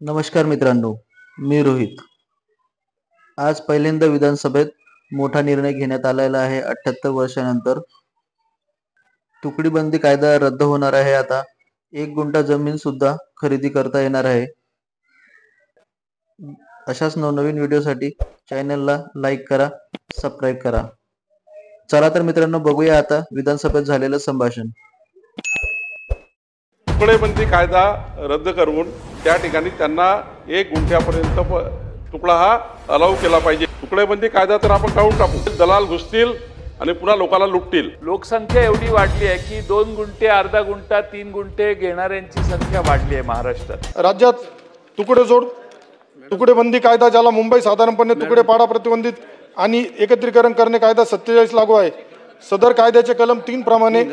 नमस्कार मित्रांनो, मी रोहित. आज पहिल्यांदा विधानसभेत मोठा निर्णय घेण्यात आलेला आहे. 78 वर्षानंतर तुकडीबंदी कायदा रद्द होणार आहे. आता 1 गुंठा जमीन सुद्धा खरेदी करता येणार आहे. अशाच नवनवीन व्हिडिओसाठी चॅनलला लाईक करा, सबस्क्राईब करा. चला तर मित्रांनो, बघूया आता विधानसभेत झालेलं संभाषण. तुकडेबंदी कायदा रद्द करून त्या ठिकाणी त्यांना 1 गुंठ्यापर्यंत तुकडा हा अलाउ केला पाहिजे. तुकडेबंदी कायदा तर आपण काढून टाकू. दलाल घुसतील आणि पुन्हा लोकांना लुटतील. लोकसंख्या एवढी वाढली आहे की 2 गुंठे, अर्धा गुंठा, 3 गुंठे घेणाऱ्यांची संख्या वाढली आहे महाराष्ट्रात. राज्यात तुकडेबंदी कायदा, ज्याला मुंबई साधारणपणे तुकडेपाडा प्रतिबंधित आणि एकत्रीकरण करणे कायदा 47 लागू आहे. सदर कायद्याचे कलम 3 प्रमाणे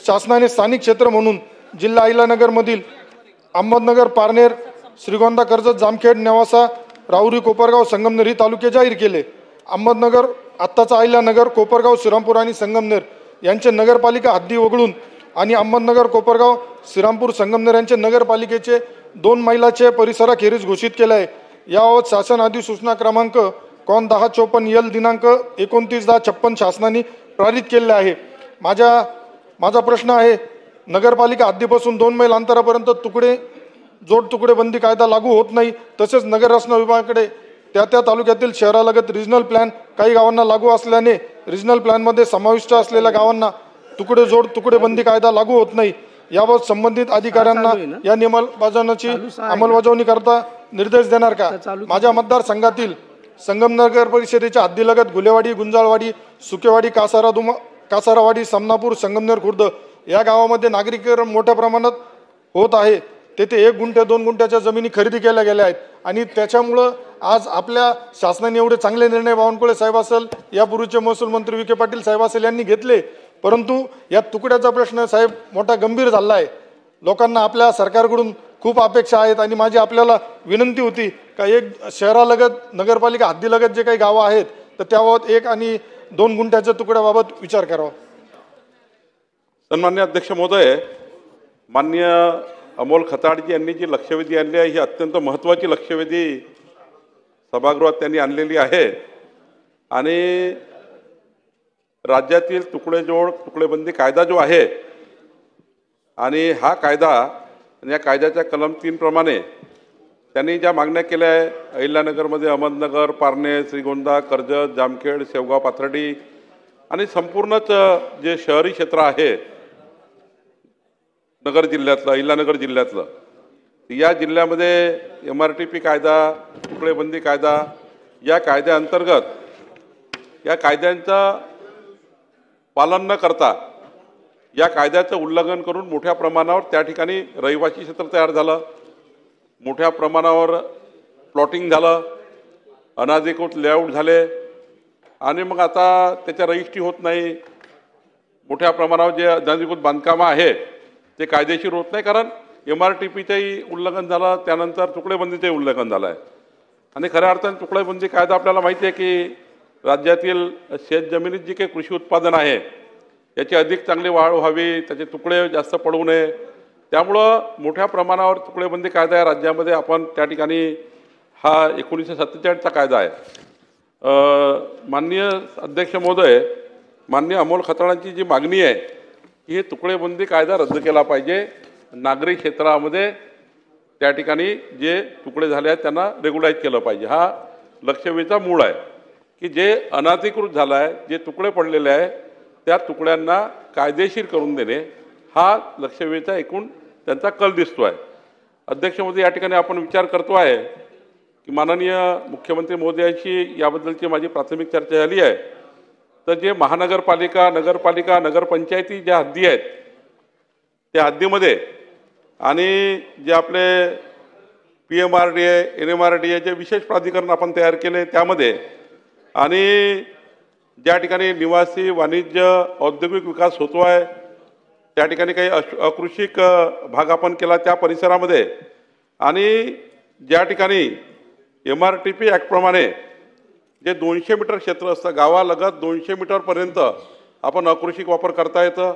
शासनाने स्थानिक क्षेत्र म्हणून जिल्हा अहिल्यानगरमधील अहमदनगर, पारनेर, श्रीगोंदा, कर्जत, जामखेड, नेवासा, राहुरी, कोपरगाव, संगमनेर ही तालुके जाहीर केले. अहमदनगर, आत्ताचा अहिल्यानगर, कोपरगाव, श्रीरामपूर आणि संगमनेर यांचे नगरपालिका हद्दी वगळून आणि अहमदनगर, कोपरगाव, श्रीरामपूर, संगमनेर यांचे नगरपालिकेचे 2 मैलाचे परिसराखेरीज घोषित केले आहे. याबाबत शासन अधिसूचना क्रमांक कॉन 1054 दिनांक 29/10/56 शासनाने पारित केले आहे. माझा प्रश्न आहे, नगरपालिका हद्दीपासून 2 मैल अंतरापर्यंत तुकडेबंदी कायदा लागू होत नाही. तसेच नगर रचना विभागाकडे त्या तालुक्यातील शहरालगत रिजनल प्लॅन काही गावांना लागू असल्याने रिजनल प्लॅनमध्ये समाविष्ट असलेल्या गावांना तुकडेबंदी कायदा लागू होत नाही. याबाबत संबंधित अधिकाऱ्यांना या नियमबजावणीची अंमलबजावणी करता निर्देश देणार का? माझ्या मतदारसंघातील संगमनगर परिषदेच्या हद्दीलगत गुलेवाडी, गुंजाळवाडी, सुकेवाडी, कासारावाडी, समनापूर, संगमनेर खुर्द या गावामध्ये नागरीकरण मोठ्या प्रमाणात होत आहे. तेथे 1 गुंठे 2 गुंठ्याच्या जमिनी खरेदी केल्या गेल्या आहेत आणि त्याच्यामुळं आज आपल्या शासनाने एवढे चांगले निर्णय बावनकुळे साहेब असेल, यापूर्वीचे महसूल मंत्री विखे पाटील साहेब असेल यांनी घेतले. परंतु या तुकड्याचा प्रश्न साहेब मोठा गंभीर झाला आहे. लोकांना आपल्या सरकारकडून खूप अपेक्षा आहेत आणि माझी आपल्याला विनंती होती का एक शहरालगत नगरपालिका हद्दीलगत जे काही गावं आहेत तर त्याबाबत 1 आणि 2 गुंठ्याच्या तुकड्याबाबत विचार करावा. सन्मान्य अध्यक्ष महोदय, माननीय अमोल खताळजी यांनी जी लक्षवेधी आणली आहे ही अत्यंत महत्त्वाची लक्षवेधी सभागृहात त्यांनी आणलेली आहे. आणि राज्यातील तुकडेबंदी कायदा जो आहे आणि हा कायदा, या कायद्याच्या कलम 3 प्रमाणे त्यांनी ज्या मागण्या केल्या आहे, अहिल्यानगरमध्ये अहमदनगर, पारनेर, श्रीगोंदा, कर्जत, जामखेड, शेवगाव, पाथर्डी आणि संपूर्णच जे शहरी क्षेत्र आहे नगर जिल्ह्यातलं, अहिल्यानगर जिल्ह्यातलं, या जिल्ह्यामध्ये MRTP कायदा, तुकडेबंदी कायदा या कायद्याअंतर्गत या कायद्यांचं पालन न करता या कायद्याचं उल्लंघन करून मोठ्या प्रमाणावर त्या ठिकाणी रहिवासी क्षेत्र तयार झालं, मोठ्या प्रमाणावर प्लॉटिंग झालं, अनधिकृत लेआउट झाले आणि मग आता त्याच्या रजिस्ट्री होत नाही. मोठ्या प्रमाणावर जे अनधिकृत बांधकामं आहे ते कायदेशीर होत नाही, कारण MRTPचंही उल्लंघन झालं, त्यानंतर तुकडेबंदीचंही उल्लंघन झालं आहे. आणि खऱ्या अर्थाने तुकडेबंदी कायदा आपल्याला माहिती आहे की राज्यातील शेतजमिनीत जी काही कृषी उत्पादन आहे याची अधिक चांगली वाढ व्हावी, त्याचे तुकडे जास्त पडू नये, त्यामुळं मोठ्या प्रमाणावर तुकडेबंदी कायदा या राज्यामध्ये आपण त्या ठिकाणी हा 1947चा कायदा आहे. माननीय अध्यक्ष महोदय, माननीय अमोल खताळांची जी मागणी आहे की हे तुकडेबंदी कायदा रद्द केला पाहिजे. नागरी क्षेत्रामध्ये त्या ठिकाणी जे तुकडे झाले आहेत त्यांना रेग्युलाइज केलं पाहिजे. हा लक्षवेधीचा मूळ आहे की जे अनधिकृत झालं आहे, जे तुकडे पडलेले आहे त्या तुकड्यांना कायदेशीर करून देणे हा लक्षवेधीचा एकूण त्यांचा कल दिसतो आहे. अध्यक्ष महोदय, या ठिकाणी आपण विचार करतो आहे की माननीय मुख्यमंत्री महोदयांशी याबद्दलची माझी प्राथमिक चर्चा झाली आहे. तर जे महानगरपालिका, नगरपालिका, नगरपंचायती ज्या हद्दी आहेत त्या हद्दीमध्ये आणि जे आपले PMRDA, NMRDA जे विशेष प्राधिकरण आपण तयार केले त्यामध्ये आणि ज्या ठिकाणी निवासी, वाणिज्य, औद्योगिक विकास होतो आहे त्या ठिकाणी काही अकृषिक भाग आपण केला त्या परिसरामध्ये आणि ज्या ठिकाणी MRTP ॲक्टप्रमाणे जे 200 मीटर क्षेत्र असतं, गावालगत 200 मीटरपर्यंत आपण अकृषिक वापर करता येतं.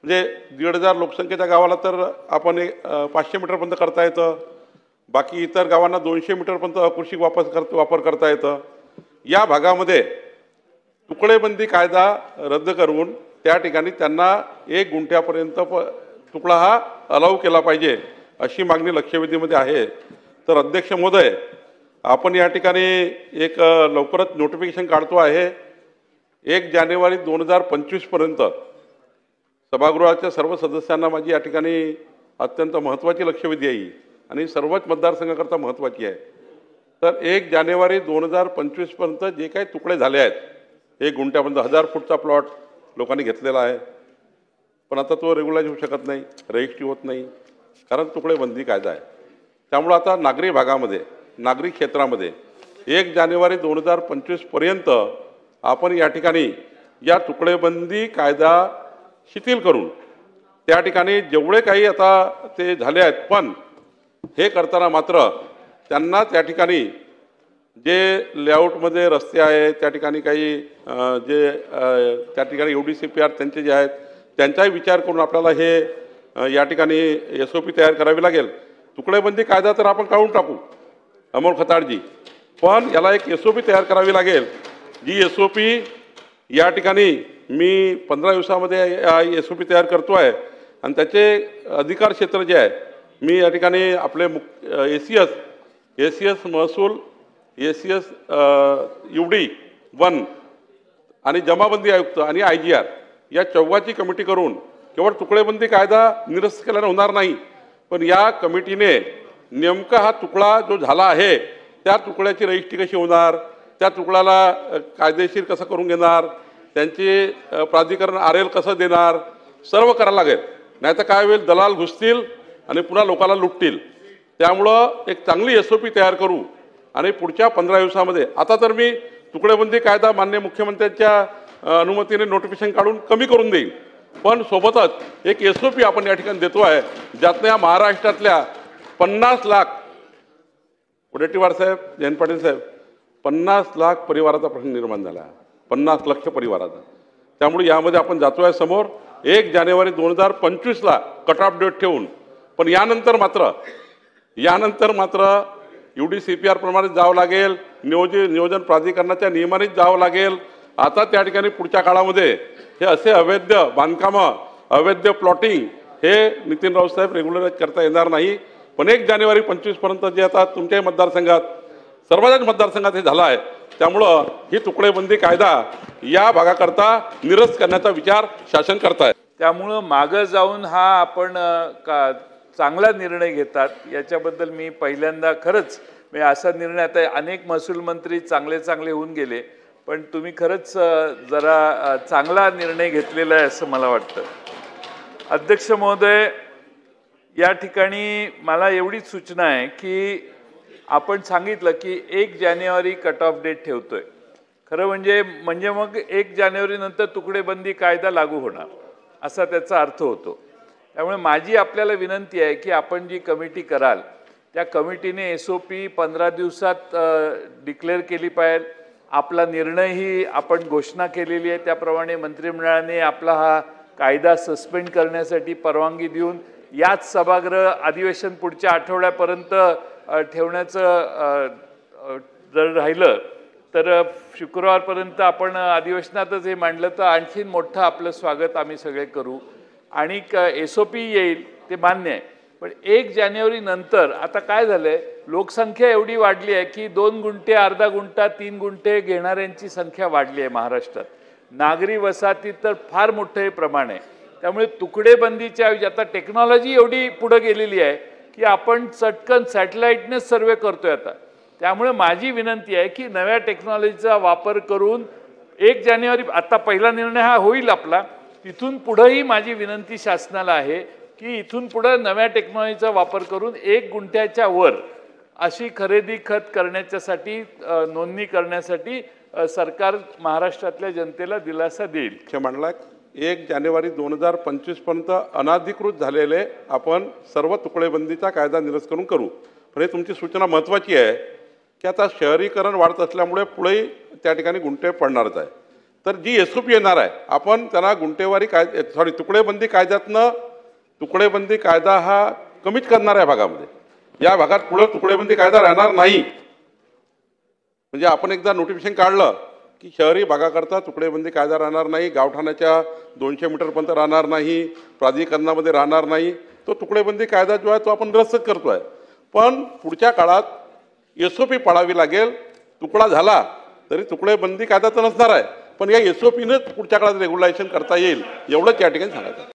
म्हणजे 1,500 लोकसंख्येच्या गावाला तर आपण 500 मीटरपर्यंत करता येतं. बाकी इतर गावांना 200 मीटरपर्यंत अकृषिक वापर करता येतं. या भागामध्ये तुकडेबंदी कायदा रद्द करून त्या ठिकाणी त्यांना 1 गुंठ्यापर्यंत तुकडा हा अलाव केला पाहिजे अशी मागणी लक्षवेधीमध्ये आहे. तर अध्यक्ष महोदय, आपण या ठिकाणी एक लवकरच नोटिफिकेशन काढतो आहे. 1 जानेवारी 2025 पर्यंत सभागृहाच्या सर्व सदस्यांना माझी या ठिकाणी अत्यंत महत्त्वाची लक्षवेधी आहे आणि सर्वच मतदारसंघाकरता महत्त्वाची आहे. तर 1 जानेवारी 2025 पर्यंत जे काही तुकडे झाले आहेत, 1 गुंठ्यापर्यंत 1000 फूटचा प्लॉट लोकांनी घेतलेला आहे, पण आता तो रेग्युलाइज होऊ शकत नाही, रजिस्ट्री होत नाही, कारण तुकडेबंदी कायदा आहे. त्यामुळं आता नागरी भागामध्ये, नागरी क्षेत्रामध्ये 1 जानेवारी 2025 पर्यंत आपण या ठिकाणी या तुकडेबंदी कायदा शिथिल करून त्या ठिकाणी जेवढे काही आता ते झाले आहेत, पण हे करताना मात्र त्यांना त्या ठिकाणी जे लेआउटमध्ये रस्ते आहेत, त्या ठिकाणी काही जे त्या ठिकाणी UDCPR त्यांचे जे आहेत त्यांचाही विचार करून आपल्याला हे या ठिकाणी SOP तयार करावी लागेल. तुकडेबंदी कायदा तर आपण काढून टाकू अमोल खताळजी, पण याला एक SOP तयार करावी लागेल. जी SOP या ठिकाणी मी 15 दिवसामध्ये SOP तयार करतो आहे आणि त्याचे अधिकार क्षेत्र जे आहे मी या ठिकाणी आपले ACS महसूल, ACS UD 1 आणि जमाबंदी आयुक्त आणि IGR या चौघाची कमिटी करून केवळ तुकडेबंदी कायदा निरस्त केल्याने होणार नाही, पण या कमिटीने नेमका हा तुकडा जो झाला आहे त्या तुकड्याची रजिस्ट्री कशी होणार, त्या तुकड्याला कायदेशीर कसं करून घेणार, त्यांचे प्राधिकरण RL कसं देणार, सर्व करायला लागेल. नाही तर काय होईल, दलाल घुसतील आणि पुन्हा लोकांना लुटतील. त्यामुळं एक चांगली SOP तयार करू आणि पुढच्या 15 दिवसामध्ये, आता तर मी तुकडेबंदी कायदा माननीय मुख्यमंत्र्यांच्या अनुमतीने नोटिफिकेशन काढून कमी करून देईल, पण सोबतच एक SOP आपण या ठिकाणी देतो आहे, ज्यातनं या महाराष्ट्रातल्या 50 लाख, वडेट्टीवार साहेब, जयंत पाटील साहेब, 50 लाख परिवाराचा प्रश्न निर्माण झाला, 50 लक्ष परिवाराचा. त्यामुळे यामध्ये आपण जातो आहे समोर 1 जानेवारी 2025ला कट ऑफ डेट ठेवून, पण यानंतर मात्र UDCPR प्रमाणे जावं लागेल, नियोजन प्राधिकरणाच्या नियमानेच जावं लागेल. आता त्या ठिकाणी पुढच्या काळामध्ये हे असे अवैध बांधकामं, अवैध प्लॉटिंग हे नितीन राऊत साहेब रेग्युलराइज करता येणार नाही. पण 1 जानेवारी 25 पर्यंत जे आता तुमच्याही मतदारसंघात, सर्वच मतदारसंघात हे झालं आहे, त्यामुळं ही तुकडेबंदी कायदा या भागाकरता निरस्त करण्याचा विचार शासन करत आहे. त्यामुळं मागं जाऊन हा आपण चांगला निर्णय घेतात याच्याबद्दल मी पहिल्यांदा खरंच म्हणजे असा निर्णय, आता अनेक महसूल मंत्री चांगले होऊन गेले, पण तुम्ही खरंच जरा चांगला निर्णय घेतलेला आहे असं मला वाटतं. अध्यक्ष महोदय, या ठिकाणी मला एवढीच सूचना आहे की आपण सांगितलं की 1 जानेवारी कट ऑफ डेट ठेवतोय. खरं म्हणजे मग 1 जानेवारी नंतर तुकडेबंदी कायदा लागू होणार असा त्याचा अर्थ होतो. त्यामुळे माझी आपल्याला विनंती आहे की आपण जी कमिटी कराल त्या कमिटीने SOP 15 दिवसात डिक्लेअर केली पाहिजे. आपला निर्णयही आपण घोषणा केलेली आहे, त्याप्रमाणे मंत्रिमंडळाने आपला हा कायदा सस्पेंड करण्यासाठी परवानगी देऊन याच सभागृह अधिवेशन पुढच्या आठवड्यापर्यंत ठेवण्याचं जर राहिलं तर शुक्रवारपर्यंत आपण अधिवेशनातच हे मांडलं तर आणखीन मोठं आपलं स्वागत आम्ही सगळे करू आणि SOP येईल ते मान्य आहे. पण 1 जानेवारी नंतर आता काय झालंय, लोकसंख्या एवढी वाढली आहे की 2 गुंठे, अर्धा गुंठा, 3 गुंठे घेणाऱ्यांची संख्या वाढली आहे महाराष्ट्रात. नागरी वसाहतीत तर फार मोठं प्रमाण आहे. त्यामुळे तुकडेबंदीच्या आता टेक्नॉलॉजी एवढी पुढे गेलेली आहे की आपण चटकन सॅटेलाईटनेच सर्वे करतोय आता. त्यामुळे माझी विनंती आहे की नव्या टेक्नॉलॉजीचा वापर करून 1 जानेवारी आता पहिला निर्णय हा होईल आपला, तिथून पुढेही माझी विनंती शासनाला आहे की इथून पुढे नव्या टेक्नॉलॉजीचा वापर करून 1 गुंठ्याच्या वर अशी खरेदी खत करण्याच्यासाठी नोंदणी करण्यासाठी सरकार महाराष्ट्रातल्या जनतेला दिलासा देईल. मंडळात 1 जानेवारी 2025 पर्यंत अनाधिकृत झालेले आपण सर्व तुकडेबंदीचा कायदा निरस्त करून करू. पण हे तुमची सूचना महत्त्वाची आहे की आता शहरीकरण वाढत असल्यामुळे पुढेही त्या ठिकाणी गुंठे पडणारच आहे. तर जी SOP येणार आहे आपण त्यांना गुंठेवारी तुकडेबंदी कायद्यातनं तुकडेबंदी कायदा हा कमीच करणार आहे भागामध्ये. या भागात पुढे तुकडेबंदी कायदा राहणार नाही. म्हणजे आपण एकदा नोटिफिकेशन काढलं की शहरी भागाकरता तुकडेबंदी कायदा राहणार नाही, गावठाणाच्या 200 मीटरपर्यंत राहणार नाही, प्राधिकरणामध्ये राहणार नाही. तो तुकडेबंदी कायदा जो आहे तो आपण रद्द करतोय. पण पुढच्या काळात SOP पाळावी लागेल. तुकडा झाला तरी तुकडेबंदी कायदा तर नसणार आहे, पण या SOPनेच पुढच्या काळात रेग्युलेशन करता येईल एवढंच या ठिकाणी सांगायचं.